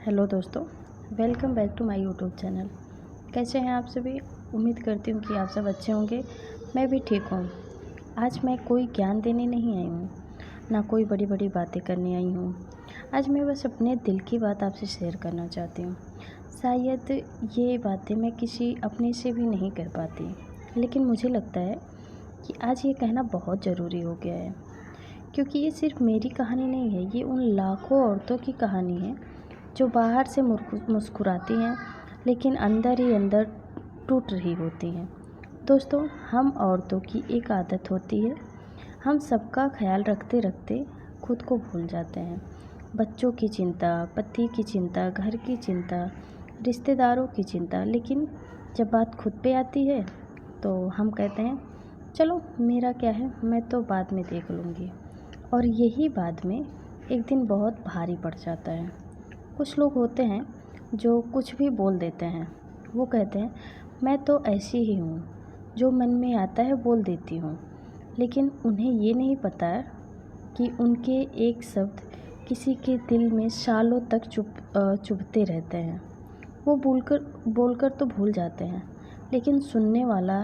Hello दोस्तों, welcome back to my YouTube channel. कैसे हैं आप सभी? उम्मीद करती हूँ कि आप सब अच्छे होंगे। मैं भी ठीक हूँ। आज मैं कोई ज्ञान देने नहीं आई हूँ, ना कोई बड़ी बड़ी बातें करने आई हूँ। आज मैं बस अपने दिल की बात आपसे शेयर करना चाहती हूँ। शायद ये बातें मैं किसी अपने से भी नहीं कह पाती, लेकिन मुझे लगता है कि आज ये कहना बहुत ज़रूरी हो गया है, क्योंकि ये सिर्फ मेरी कहानी नहीं है, ये उन लाखों औरतों की कहानी है जो बाहर से मुस्कुराती हैं लेकिन अंदर ही अंदर टूट रही होती हैं। दोस्तों, हम औरतों की एक आदत होती है, हम सबका ख्याल रखते रखते खुद को भूल जाते हैं। बच्चों की चिंता, पति की चिंता, घर की चिंता, रिश्तेदारों की चिंता, लेकिन जब बात खुद पे आती है तो हम कहते हैं चलो मेरा क्या है, मैं तो बाद में देख लूँगी। और यही बाद में एक दिन बहुत भारी पड़ जाता है। कुछ लोग होते हैं जो कुछ भी बोल देते हैं। वो कहते हैं मैं तो ऐसी ही हूँ, जो मन में आता है बोल देती हूँ। लेकिन उन्हें ये नहीं पता कि उनके एक शब्द किसी के दिल में सालों तक चुभते रहते हैं। वो बोलकर तो भूल जाते हैं, लेकिन सुनने वाला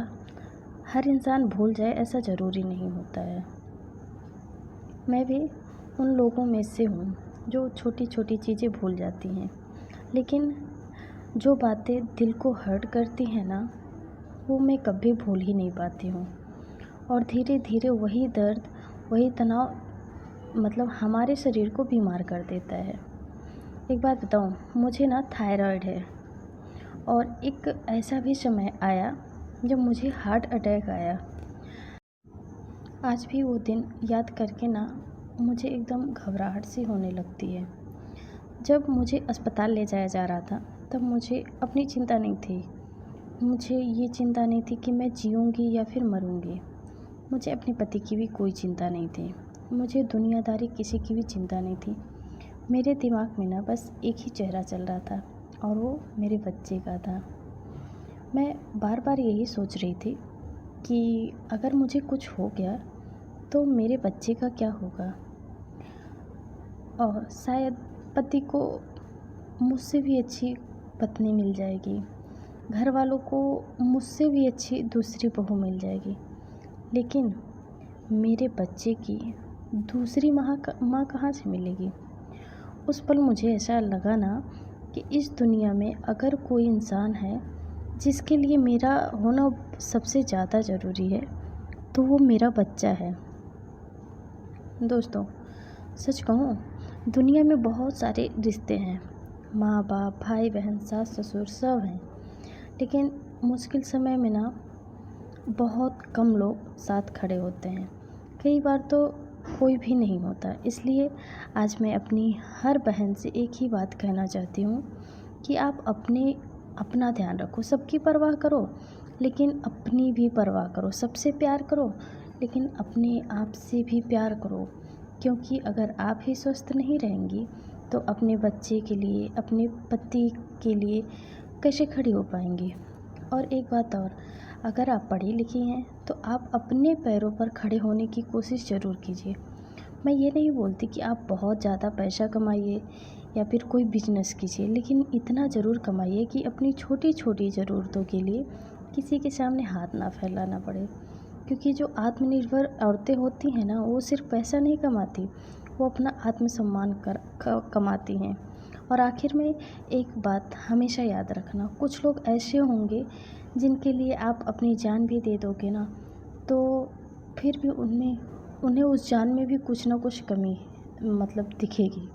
हर इंसान भूल जाए ऐसा ज़रूरी नहीं होता है। मैं भी उन लोगों में से हूँ जो छोटी छोटी चीज़ें भूल जाती हैं, लेकिन जो बातें दिल को हर्ट करती हैं ना, वो मैं कभी भूल ही नहीं पाती हूँ। और धीरे धीरे वही दर्द, वही तनाव हमारे शरीर को बीमार कर देता है। एक बात बताऊँ, मुझे ना थायराइड है, और एक ऐसा भी समय आया जब मुझे हार्ट अटैक आया। आज भी वो दिन याद करके ना मुझे एकदम घबराहट सी होने लगती है। जब मुझे अस्पताल ले जाया जा रहा था, तब मुझे अपनी चिंता नहीं थी। मुझे ये चिंता नहीं थी कि मैं जीऊँगी या फिर मरूँगी। मुझे अपने पति की भी कोई चिंता नहीं थी। मुझे दुनियादारी किसी की भी चिंता नहीं थी। मेरे दिमाग में ना बस एक ही चेहरा चल रहा था, और वो मेरे बच्चे का था। मैं बार बार यही सोच रही थी कि अगर मुझे कुछ हो गया तो मेरे बच्चे का क्या होगा। और शायद पति को मुझसे भी अच्छी पत्नी मिल जाएगी, घर वालों को मुझसे भी अच्छी दूसरी बहू मिल जाएगी, लेकिन मेरे बच्चे की दूसरी माँ कहाँ से मिलेगी। उस पल मुझे ऐसा लगा ना कि इस दुनिया में अगर कोई इंसान है जिसके लिए मेरा होना सबसे ज़्यादा ज़रूरी है, तो वो मेरा बच्चा है। दोस्तों, सच कहूँ, दुनिया में बहुत सारे रिश्ते हैं, माँ बाप, भाई बहन, सास ससुर सब हैं, लेकिन मुश्किल समय में ना बहुत कम लोग साथ खड़े होते हैं। कई बार तो कोई भी नहीं होता। इसलिए आज मैं अपनी हर बहन से एक ही बात कहना चाहती हूँ कि आप अपना ध्यान रखो, सबकी परवाह करो, लेकिन अपनी भी परवाह करो। सबसे प्यार करो, लेकिन अपने आप से भी प्यार करो, क्योंकि अगर आप ही स्वस्थ नहीं रहेंगी तो अपने बच्चे के लिए, अपने पति के लिए कैसे खड़ी हो पाएंगी। और एक बात और, अगर आप पढ़ी लिखी हैं तो आप अपने पैरों पर खड़े होने की कोशिश ज़रूर कीजिए। मैं ये नहीं बोलती कि आप बहुत ज़्यादा पैसा कमाइए या फिर कोई बिजनेस कीजिए, लेकिन इतना ज़रूर कमाइए कि अपनी छोटी छोटी ज़रूरतों के लिए किसी के सामने हाथ ना फैलाना पड़े। क्योंकि जो आत्मनिर्भर औरतें होती हैं ना, वो सिर्फ पैसा नहीं कमाती, वो अपना आत्मसम्मान कमाती हैं। और आखिर में एक बात हमेशा याद रखना, कुछ लोग ऐसे होंगे जिनके लिए आप अपनी जान भी दे दोगे ना, तो फिर भी उन्हें उस जान में भी कुछ ना कुछ कमी दिखेगी।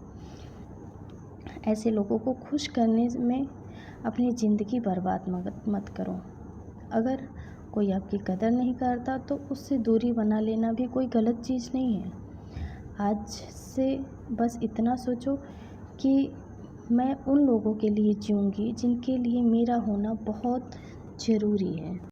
ऐसे लोगों को खुश करने में अपनी ज़िंदगी बर्बाद मत करो। अगर कोई आपकी कदर नहीं करता तो उससे दूरी बना लेना भी कोई गलत चीज़ नहीं है। आज से बस इतना सोचो कि मैं उन लोगों के लिए जीऊँगी जिनके लिए मेरा होना बहुत ज़रूरी है।